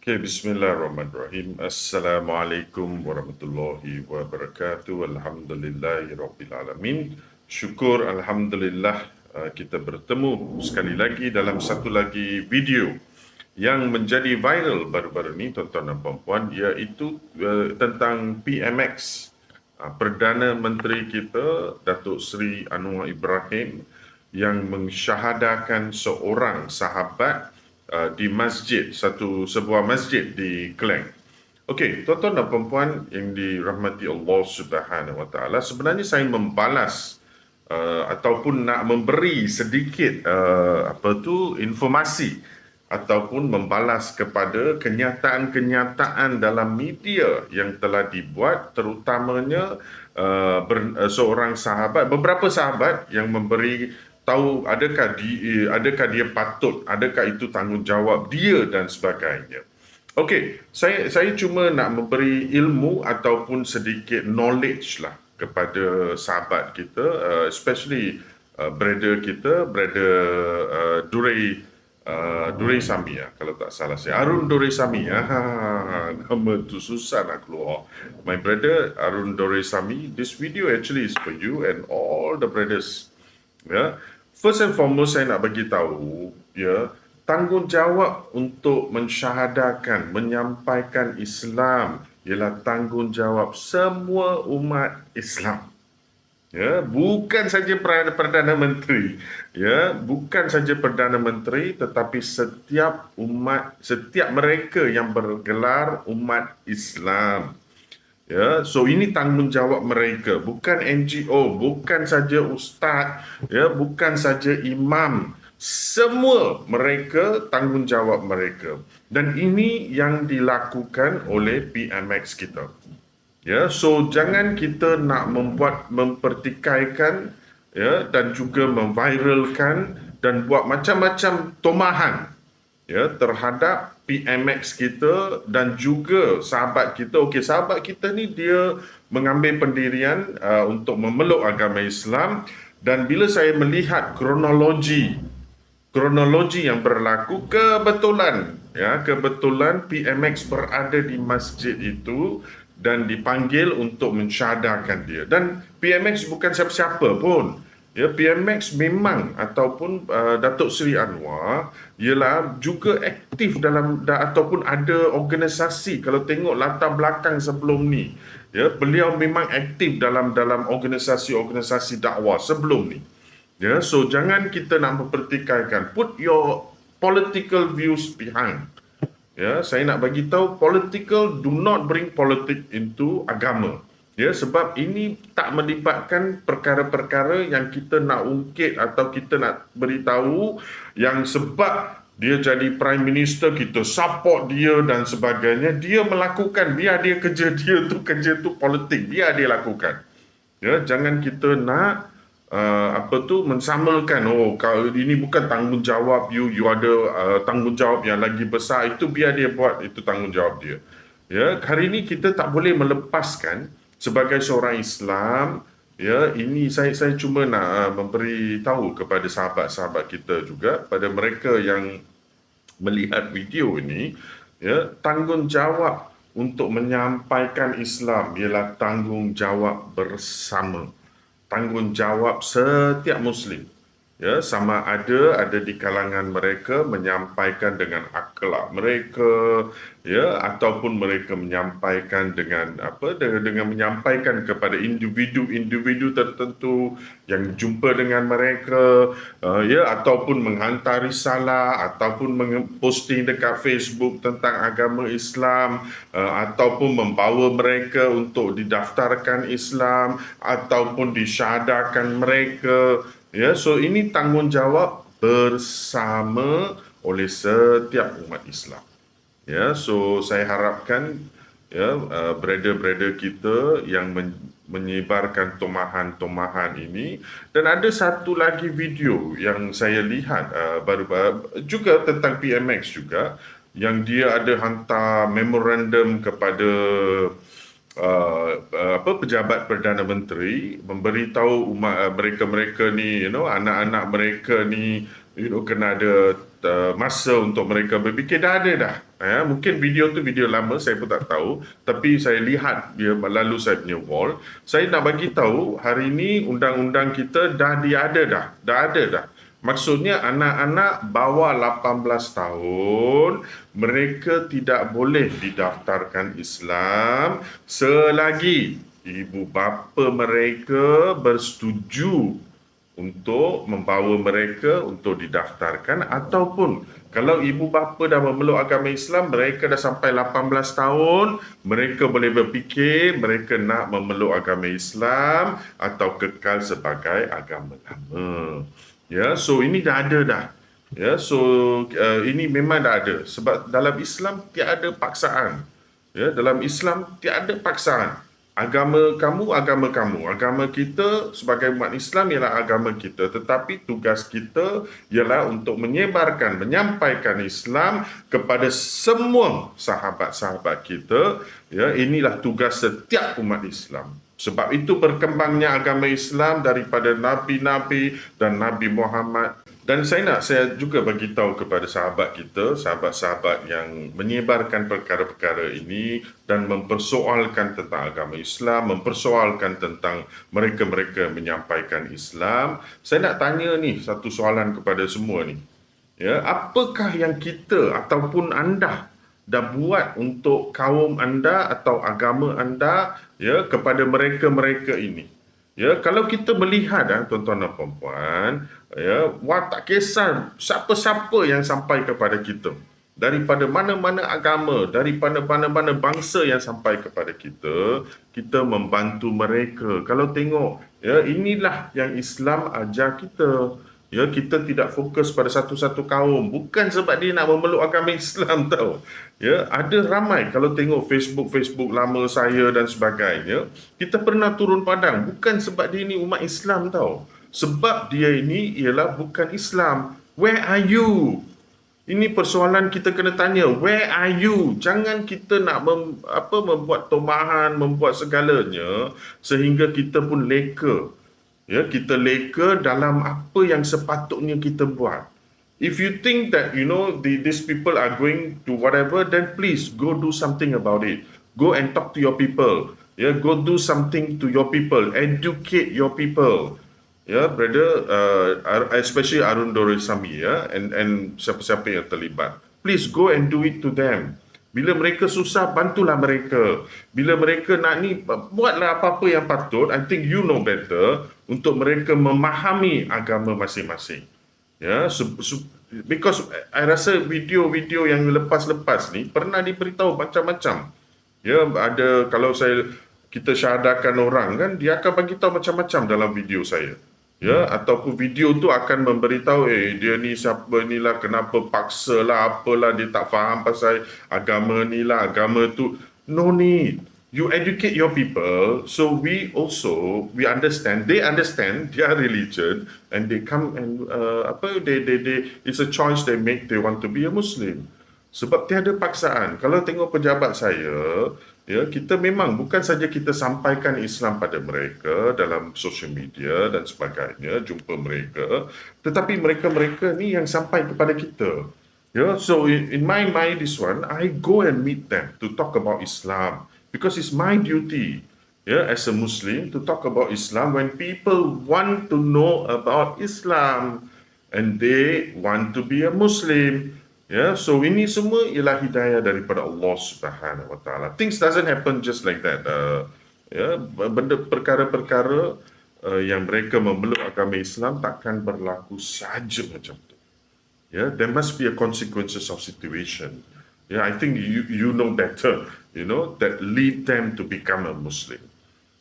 Okay, Bismillahirrahmanirrahim. Assalamualaikum warahmatullahi wabarakatuh. Alhamdulillahirabbil alamin. Syukur alhamdulillah kita bertemu sekali lagi dalam satu lagi video yang menjadi viral baru-baru ini, tuan-tuan dan puan-puan, iaitu tentang PMX. Perdana Menteri kita Datuk Seri Anwar Ibrahim yang mensyahadakan seorang sahabat di masjid, sebuah masjid di Klang. Okey, tuan-tuan dan puan-puan yang dirahmati Allah Subhanahu Wa Taala, sebenarnya saya membalas ataupun nak memberi sedikit informasi ataupun membalas kepada kenyataan-kenyataan dalam media yang telah dibuat, terutamanya seorang sahabat, beberapa sahabat yang memberi tahu adakah dia patut, adakah itu tanggungjawab dia dan sebagainya. Okey, saya cuma nak memberi ilmu ataupun sedikit knowledge lah kepada sahabat kita, especially brother kita, brother Durai Samia, kalau tak salah saya. Arun Durai Samia, nama tu susah nak keluar. My brother Arun Durai Sami, this video actually is for you and all the brothers. Ya, first and foremost saya nak bagi tahu, ya, tanggungjawab untuk mensyahadakan, menyampaikan Islam ialah tanggungjawab semua umat Islam. Ya, bukan saja Perdana Menteri, ya, bukan saja Perdana Menteri, tetapi setiap umat, setiap mereka yang bergelar umat Islam. Ya, so ini tanggungjawab mereka, bukan NGO, bukan saja ustaz, ya, bukan saja imam, semua mereka tanggungjawab mereka. Dan ini yang dilakukan oleh PMX kita. Ya, so jangan kita nak mempertikaikan, ya, dan juga memviralkan dan buat macam-macam tomahan, ya, terhadap PMX kita dan juga sahabat kita. Okey, sahabat kita ni dia mengambil pendirian untuk memeluk agama Islam, dan bila saya melihat kronologi yang berlaku, kebetulan PMX berada di masjid itu dan dipanggil untuk mensyahadakan dia. Dan PMX bukan siapa-siapa pun. Ya, PMX memang ataupun Datuk Seri Anwar ialah juga aktif ataupun ada organisasi. Kalau tengok latar belakang sebelum ni, ya, beliau memang aktif dalam organisasi-organisasi dakwah sebelum ni. Ya, so jangan kita nak mempertikaikan. Put your political views behind. Ya, saya nak bagi tahu, political, do not bring politik into agama. Ya, sebab ini tak melibatkan perkara-perkara yang kita nak ungkit atau kita nak beritahu yang sebab dia jadi prime minister kita support dia dan sebagainya. Dia melakukan, biar dia kerja tu politik, biar dia lakukan. Ya, jangan kita nak mensamakan, kalau ini bukan tanggungjawab you ada tanggungjawab yang lagi besar, itu biar dia buat, itu tanggungjawab dia. Ya, hari ini kita tak boleh melepaskan sebagai seorang Islam. Ya, ini saya cuma nak memberi tahu kepada sahabat-sahabat kita juga, pada mereka yang melihat video ini, ya, tanggungjawab untuk menyampaikan Islam ialah tanggungjawab bersama, tanggungjawab setiap Muslim. Ya, sama ada di kalangan mereka menyampaikan dengan akhlak mereka, ya, ataupun mereka menyampaikan dengan menyampaikan kepada individu-individu tertentu yang jumpa dengan mereka, ya, ataupun menghantar risalah ataupun posting dekat Facebook tentang agama Islam, ataupun membawa mereka untuk didaftarkan Islam ataupun disyahadakan mereka. Ya, so ini tanggungjawab bersama oleh setiap umat Islam. Ya, so saya harapkan, ya, brother-brother kita yang menyebarkan tomahan-tomahan ini. Dan ada satu lagi video yang saya lihat baru-baru juga tentang PMX juga, yang dia ada hantar memorandum kepada pejabat Perdana Menteri, memberitahu mereka-mereka ni, anak-anak mereka ni kena ada masa untuk mereka berfikir. Dah ada dah. Mungkin video tu video lama, saya pun tak tahu, tapi saya lihat dia lalu saya punya wall. Saya nak bagi tahu hari ini undang-undang kita dah diada dah ada dah. Maksudnya anak-anak bawah 18 tahun mereka tidak boleh didaftarkan Islam selagi ibu bapa mereka bersetuju untuk membawa mereka untuk didaftarkan, ataupun kalau ibu bapa dah memeluk agama Islam, mereka dah sampai 18 tahun, mereka boleh berfikir mereka nak memeluk agama Islam atau kekal sebagai agama lama. Ya, so ini dah ada dah. Ya, so ini memang dah ada sebab dalam Islam tiada paksaan. Ya, dalam Islam tiada paksaan. Agama kamu, agama kamu. Agama kita sebagai umat Islam ialah agama kita. Tetapi tugas kita ialah untuk menyebarkan, menyampaikan Islam kepada semua sahabat-sahabat kita. Ya, inilah tugas setiap umat Islam. Sebab itu berkembangnya agama Islam daripada Nabi-Nabi dan Nabi Muhammad. Dan saya juga bagi tahu kepada sahabat kita, sahabat-sahabat yang menyebarkan perkara-perkara ini dan mempersoalkan tentang agama Islam, mempersoalkan tentang mereka-mereka menyampaikan Islam. Saya nak tanya ni satu soalan kepada semua ni. Ya, apakah yang kita ataupun anda dah buat untuk kaum anda atau agama anda, ya, kepada mereka-mereka ini? Ya, kalau kita melihat, tuan-tuan dan puan-puan, ya, tak kisah siapa-siapa yang sampai kepada kita, daripada mana-mana agama, daripada mana-mana bangsa yang sampai kepada kita, kita membantu mereka. Kalau tengok, ya, inilah yang Islam ajar kita. Ya, kita tidak fokus pada satu-satu kaum, bukan sebab dia nak memeluk agama Islam tau. Ya, ada ramai kalau tengok Facebook lama saya dan sebagainya, kita pernah turun padang bukan sebab dia ini umat Islam tau. Sebab dia ini ialah bukan Islam. Where are you? Ini persoalan kita kena tanya, where are you? Jangan kita nak membuat tomahan, membuat segalanya sehingga kita pun leka. Ya, kita leka dalam apa yang sepatutnya kita buat. If you think that these people are going to whatever, then please go do something about it. Go and talk to your people. Yeah, go do something to your people. Educate your people. Ya, brother, especially Arun Dorisami, ya, and siapa-siapa yang terlibat. Please go and do it to them. Bila mereka susah, bantulah mereka. Bila mereka nak ni, buatlah apa-apa yang patut. I think you know better untuk mereka memahami agama masing-masing. Ya, because I rasa video-video yang lepas-lepas ni pernah diberitahu macam-macam. Ya, ada kalau kita syahadakan orang kan, dia akan bagi tahu macam-macam dalam video saya. Ya, ataupun video tu akan memberitahu dia ni siapa ni lah, kenapa paksa lah, apalah, dia tak faham pasal agama ni lah, agama tu. No need. You educate your people, so we understand, they understand their religion, and they come and it's a choice they make, they want to be a Muslim. Sebab tiada paksaan. Kalau tengok pejabat saya, ya, kita memang bukan saja kita sampaikan Islam pada mereka dalam social media dan sebagainya, jumpa mereka, tetapi mereka-mereka ni yang sampai kepada kita. Ya, so in my mind this one, I go and meet them to talk about Islam because it's my duty, ya, as a Muslim to talk about Islam when people want to know about Islam and they want to be a Muslim. Ya, so ini semua ialah hidayah daripada Allah Subhanahu Wa Taala. Things doesn't happen just like that. Ya, perkara-perkara yang mereka memeluk agama Islam takkan berlaku saja macam tu. Ya, there must be a consequences of situation. Yeah, I think you know better, that lead them to become a Muslim.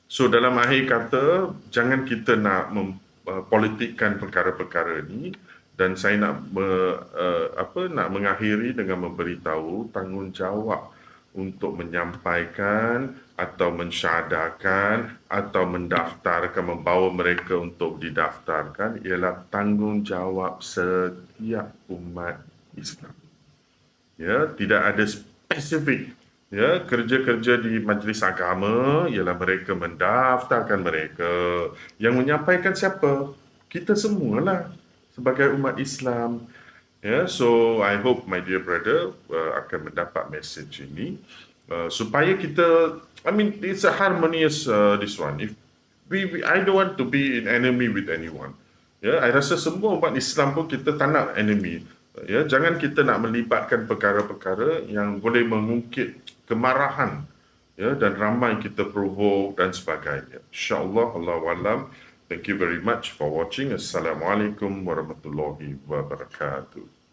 So dalam akhir kata, jangan kita nak mempolitikkan perkara-perkara ni. Dan saya nak mengakhiri dengan memberitahu tanggungjawab untuk menyampaikan atau mensyahadakan atau mendaftarkan, membawa mereka untuk didaftarkan ialah tanggungjawab setiap umat Islam. Ya, tidak ada spesifik. Ya, kerja-kerja di majlis agama ialah mereka mendaftarkan mereka. Yang menyampaikan siapa? Kita semualah. sebagai umat Islam. So I hope my dear brother akan mendapat message ini supaya kita, I mean, it's a harmonious this one. If I don't want to be in enemy with anyone. I rasa semua umat Islam pun kita tak nak enemy. Jangan kita nak melibatkan perkara-perkara yang boleh mengungkit kemarahan, dan ramai kita provoke dan sebagainya. InsyaAllah, Allahu alam. Thank you very much for watching. Assalamualaikum warahmatullahi wabarakatuh.